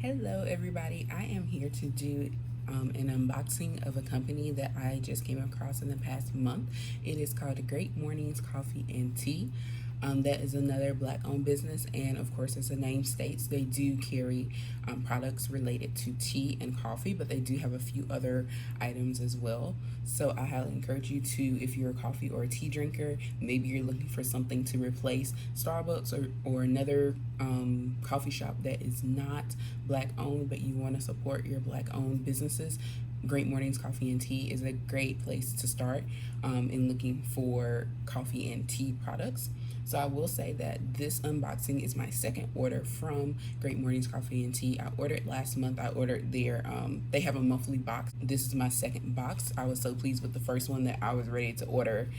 Hello everybody, I am here to do an unboxing of a company that I just came across in the past month. It is called Great Mornings Coffee and Tea. That is another black owned business, and of course, as the name states, they do carry products related to tea and coffee, but they do have a few other items as well. So I highly encourage you to, if you're a coffee or a tea drinker, maybe you're looking for something to replace Starbucks or another coffee shop that is not black owned, but you want to support your black owned businesses. Great Mornings Coffee and Tea is a great place to start in looking for coffee and tea products. So I will say that this unboxing is my second order from Great Mornings Coffee and Tea. I ordered last month. I ordered their, they have a monthly box. This is my second box. I was so pleased with the first one that I was ready to order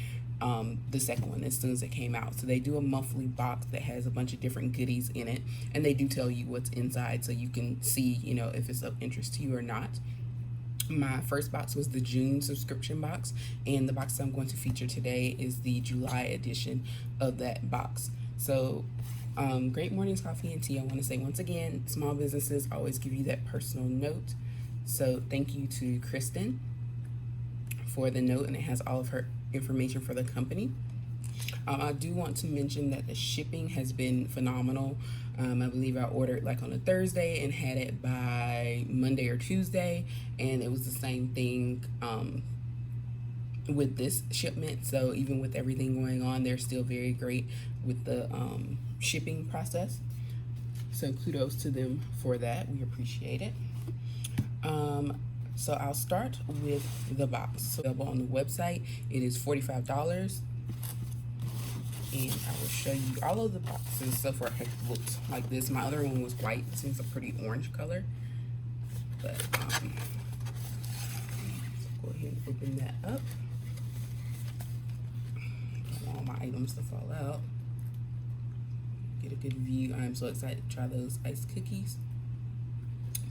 the second one as soon as it came out. So they do a monthly box that has a bunch of different goodies in it, and they do tell you what's inside so you can see, if it's of interest to you or not. My first box was the June subscription box, and the box I'm going to feature today is the July edition of that box. So Great Mornings Coffee and Tea, I want to say once again, small businesses always give you that personal note. So thank you to Kristen for the note, and it has all of her information for the company. I do want to mention that the shipping has been phenomenal. I believe I ordered like on a Thursday and had it by Monday or Tuesday, and it was the same thing with this shipment. So even with everything going on, they're still very great with the shipping process. So kudos to them for that. We appreciate it. So I'll start with the box. So available on the website, it is $45. And I will show you all of the boxes so far have looked like this. My other one was white. This one's a pretty orange color. But so go ahead and open that up. I don't want all my items to fall out. Get a good view. I'm so excited to try those iced cookies.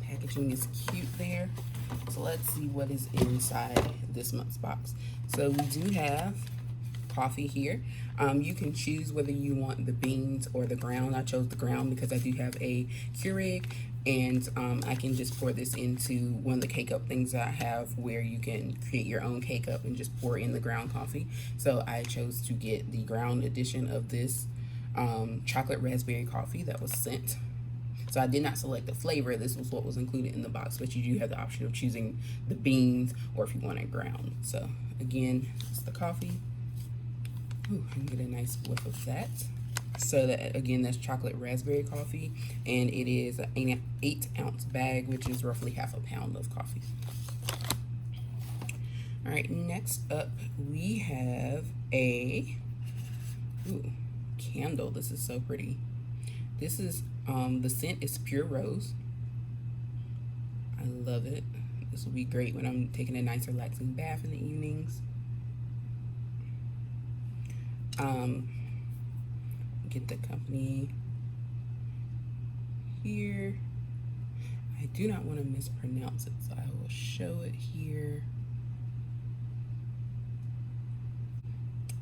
Packaging is cute there. So let's see what is inside this month's box. So we do have coffee here. You can choose whether you want the beans or the ground. I chose the ground because I do have a Keurig, and I can just pour this into one of the K-Cup things that I have where you can create your own K-Cup and just pour in the ground coffee. So I chose to get the ground edition of this chocolate raspberry coffee that was sent. So I did not select the flavor. This was what was included in the box, but you do have the option of choosing the beans or if you want it ground. So again, it's the coffee. Ooh, I can get a nice whiff of that. So that, again, that's chocolate raspberry coffee, and it is an 8-ounce bag, which is roughly half a pound of coffee. All right, next up we have a candle. This is so pretty. This is the scent is Pure Rose. I love it. This will be great when I'm taking a nice relaxing bath in the evenings. Get the company here. I do not want to mispronounce it, so I will show it here.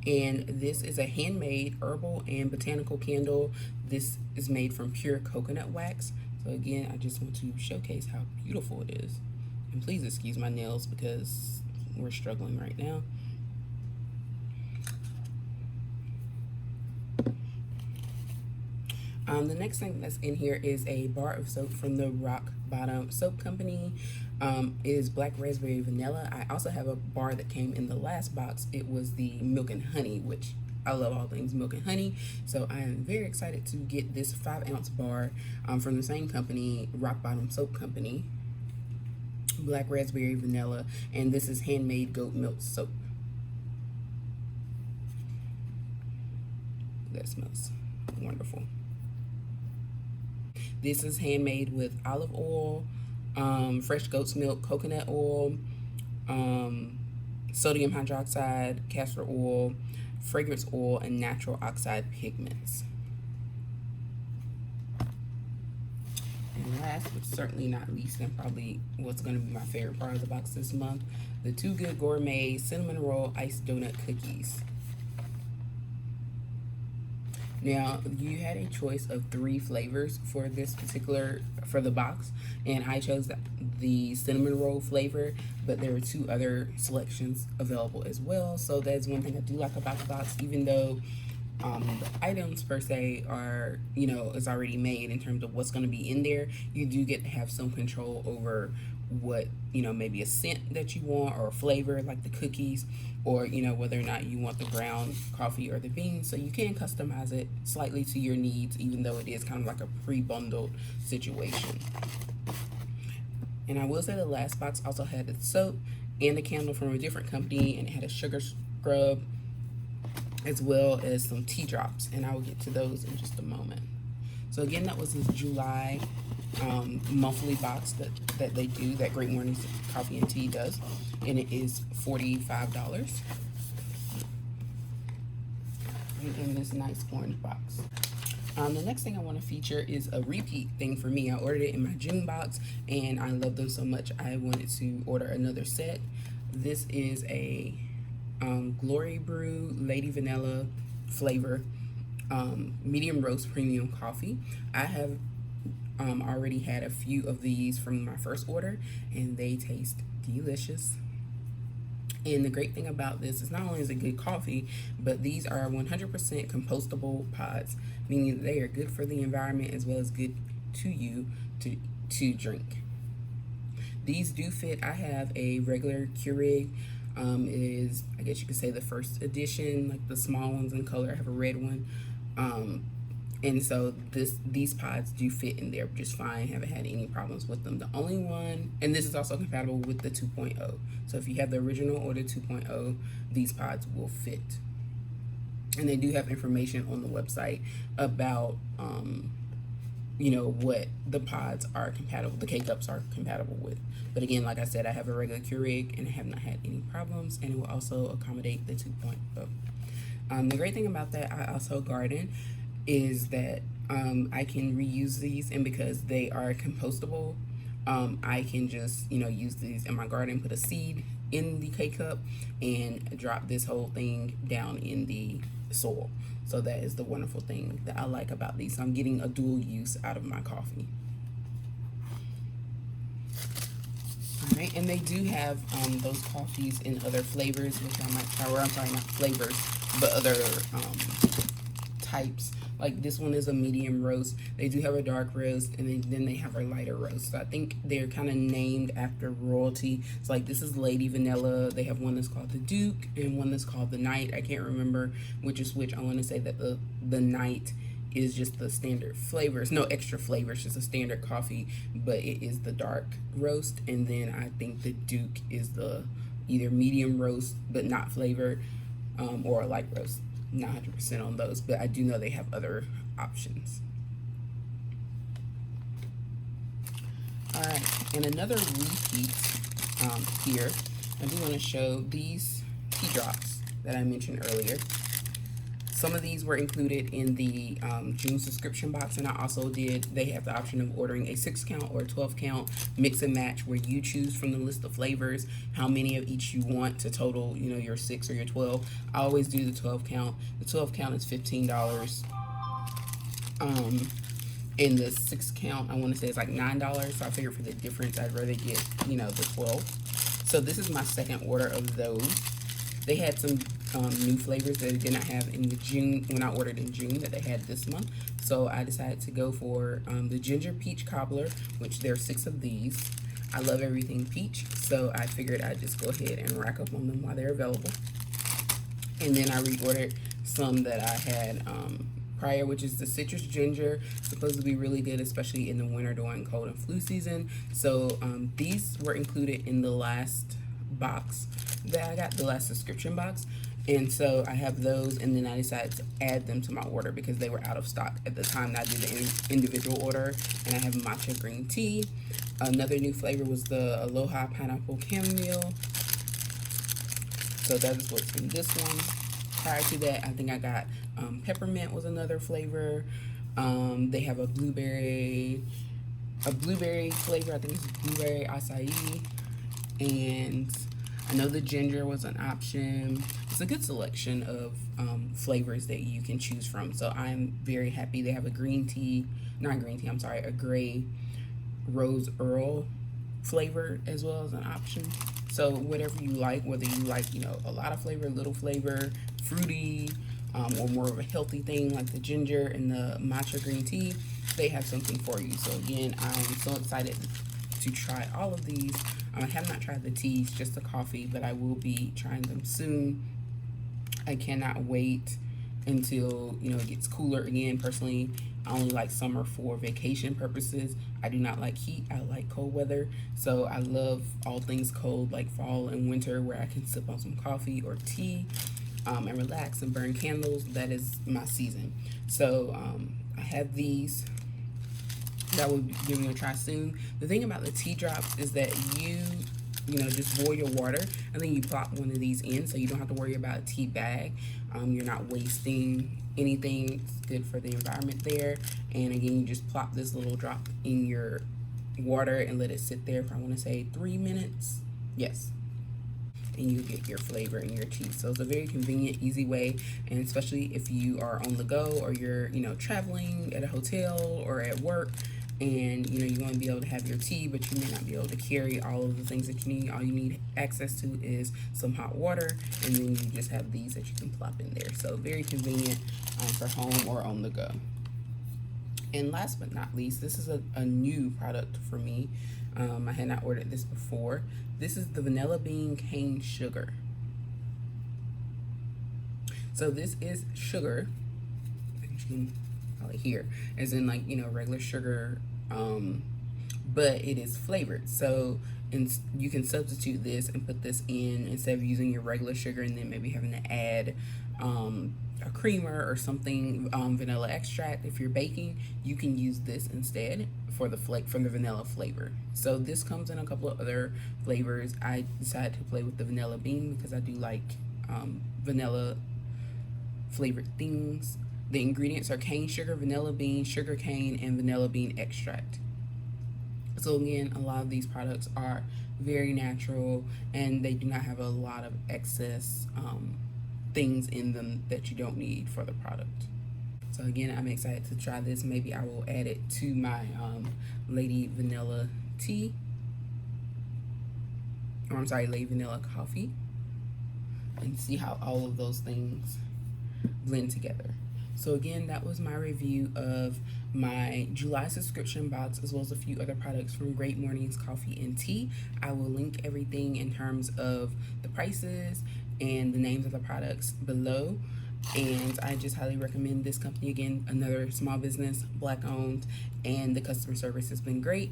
And this is a handmade herbal and botanical candle. This is made from pure coconut wax. So again, I just want to showcase how beautiful it is. And please excuse my nails because we're struggling right now. The next thing that's in here is a bar of soap from the Rock Bottom Soap Company. It is black raspberry vanilla. I also have a bar that came in the last box. It was the milk and honey, which I love all things milk and honey. So I am very excited to get this 5-ounce bar from the same company, Rock Bottom Soap Company. Black raspberry vanilla, and this is handmade goat milk soap. That smells wonderful. This is handmade with olive oil, fresh goat's milk, coconut oil, sodium hydroxide, castor oil, fragrance oil, and natural oxide pigments. And last but certainly not least, and probably what's going to be my favorite part of the box this month, the Too Good Gourmet Cinnamon Roll Iced Donut Cookies. Now, you had a choice of 3 flavors for this particular, for the box, and I chose the cinnamon roll flavor, but there were 2 other selections available as well. So that's one thing I do like about the box, even though the items per se are, is already made in terms of what's going to be in there. You do get to have some control over what, maybe a scent that you want, or a flavor like the cookies, or whether or not you want the ground coffee or the beans. So you can customize it slightly to your needs, even though it is kind of like a pre-bundled situation. And I will say the last box also had the soap and a candle from a different company, and it had a sugar scrub as well as some tea drops, and I will get to those in just a moment. So again, that was the July monthly box that they do, that Great Mornings Coffee and Tea does, and it is $45 in this nice orange box. The next thing I want to feature is a repeat thing for me. I ordered it in my June box, and I love them so much I wanted to order another set. This is a Glory Brew Lady Vanilla flavor medium roast premium coffee. I have already had a few of these from my first order, and they taste delicious. And the great thing about this is not only is it good coffee, but these are 100% compostable pods, meaning that they are good for the environment as well as good to you to drink. These do fit. I have a regular Keurig. It is, I guess you could say, the first edition, like the small ones in color. I have a red one. And so these pods do fit in there just fine. Haven't had any problems with them. The only one, and this is also compatible with the 2.0. So if you have the original or the 2.0, these pods will fit. And they do have information on the website about, what the pods are compatible, the K-Cups are compatible with. But again, like I said, I have a regular Keurig and I have not had any problems, and it will also accommodate the 2.0. The great thing about that, I also garden, is that I can reuse these, and because they are compostable, I can just use these in my garden, put a seed in the K-Cup, and drop this whole thing down in the soil. So that is the wonderful thing that I like about these. So I'm getting a dual use out of my coffee. Alright, and they do have those coffees in other flavors, which I might try, or I'm sorry, not flavors, but other types. Like this one is a medium roast. They do have a dark roast, and then they have a lighter roast. So I think they're kind of named after royalty. It's like this is Lady Vanilla. They have one that's called the Duke and one that's called the Knight. I can't remember which is which. I want to say that the Knight is just the standard flavors, no extra flavors, just a standard coffee, but it is the dark roast. And then I think the Duke is the either medium roast but not flavored, or a light roast. Not 100% on those, but I do know they have other options. All right, and another repeat here, I do want to show these tea drops that I mentioned earlier. Some of these were included in the June subscription box, and I also they have the option of ordering a 6-count or a 12-count mix and match, where you choose from the list of flavors how many of each you want to total, your 6 or your 12. I always do the 12-count. The 12-count is $15. And the 6-count, I want to say, is like $9. So I figured for the difference, I'd rather get, the 12. So this is my second order of those. They had some new flavors that they did not have in the June, when I ordered in June, that they had this month. So I decided to go for the ginger peach cobbler, which there are 6 of these. I love everything peach, so I figured I'd just go ahead and rack up on them while they're available. And then I reordered some that I had prior, which is the citrus ginger. Supposed to be really good, especially in the winter during cold and flu season. So these were included in the last box that I got, the last subscription box. And so I have those, and then I decided to add them to my order because they were out of stock at the time that I did the individual order. And I have matcha green tea. Another new flavor was the Aloha pineapple chamomile. So that is what's in this one. Prior to that, I think I got peppermint was another flavor. They have a blueberry flavor. I think it's blueberry acai. And I know the ginger was an option. It's a good selection of flavors that you can choose from. So I'm very happy they have a green tea, not green tea, I'm sorry, a gray rose Earl flavor as well as an option. So whatever you like, whether you like, a lot of flavor, little flavor, fruity, or more of a healthy thing like the ginger and the matcha green tea, they have something for you. So again, I'm so excited to try all of these. I have not tried the teas, just the coffee, but I will be trying them soon. I cannot wait until it gets cooler again. Personally, I only like summer for vacation purposes. I do not like heat. I like cold weather. So I love all things cold, like fall and winter, where I can sip on some coffee or tea, and relax and burn candles. That is my season. So I have these that will be giving a try soon. The thing about the tea drops is that just boil your water and then you plop one of these in, so you don't have to worry about a tea bag. You're not wasting anything. It's good for the environment there. And again, you just plop this little drop in your water and let it sit there for, I want to say, 3 minutes. Yes. And you get your flavor in your tea. So it's a very convenient, easy way, and especially if you are on the go or you're, traveling at a hotel or at work, and you want to be able to have your tea, but you may not be able to carry all of the things that you need. All you need access to is some hot water, and then you just have these that you can plop in there. So very convenient for home or on the go. And last but not least, this is a new product for me. I had not ordered this before. This is the vanilla bean cane sugar. So this is sugar, you can call it here, as in regular sugar, but it is flavored. So you can substitute this and put this in instead of using your regular sugar and then maybe having to add a creamer or something, vanilla extract. If you're baking, you can use this instead for the vanilla flavor. So this comes in a couple of other flavors. I decided to play with the vanilla bean because I do like vanilla flavored things. The ingredients are cane sugar, vanilla bean, sugar cane, and vanilla bean extract. So again, a lot of these products are very natural and they do not have a lot of excess things in them that you don't need for the product. So again, I'm excited to try this. Maybe I will add it to my Lady Vanilla tea. Or I'm sorry, Lady Vanilla coffee. And see how all of those things blend together. So again, that was my review of my July subscription box, as well as a few other products from Great Mornings Coffee and Tea. I will link everything in terms of the prices and the names of the products below. And I just highly recommend this company. Again, another small business, Black owned, and the customer service has been great.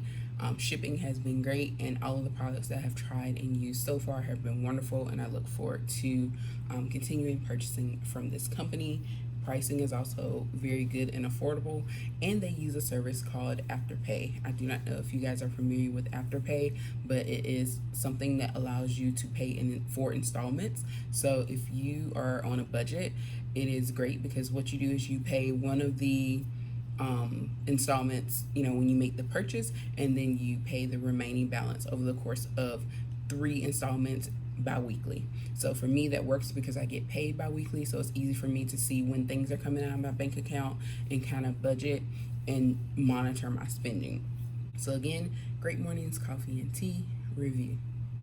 Shipping has been great, and all of the products that I have tried and used so far have been wonderful, and I look forward to continuing purchasing from this company. Pricing is also very good and affordable, and they use a service called Afterpay. I do not know if you guys are familiar with Afterpay, but it is something that allows you to pay in 4 installments. So if you are on a budget, it is great because what you do is you pay one of the installments, when you make the purchase, and then you pay the remaining balance over the course of 3 installments bi-weekly. So for me, that works because I get paid bi-weekly, so it's easy for me to see when things are coming out of my bank account and kind of budget and monitor my spending. So again, Great Mornings Coffee and Tea review.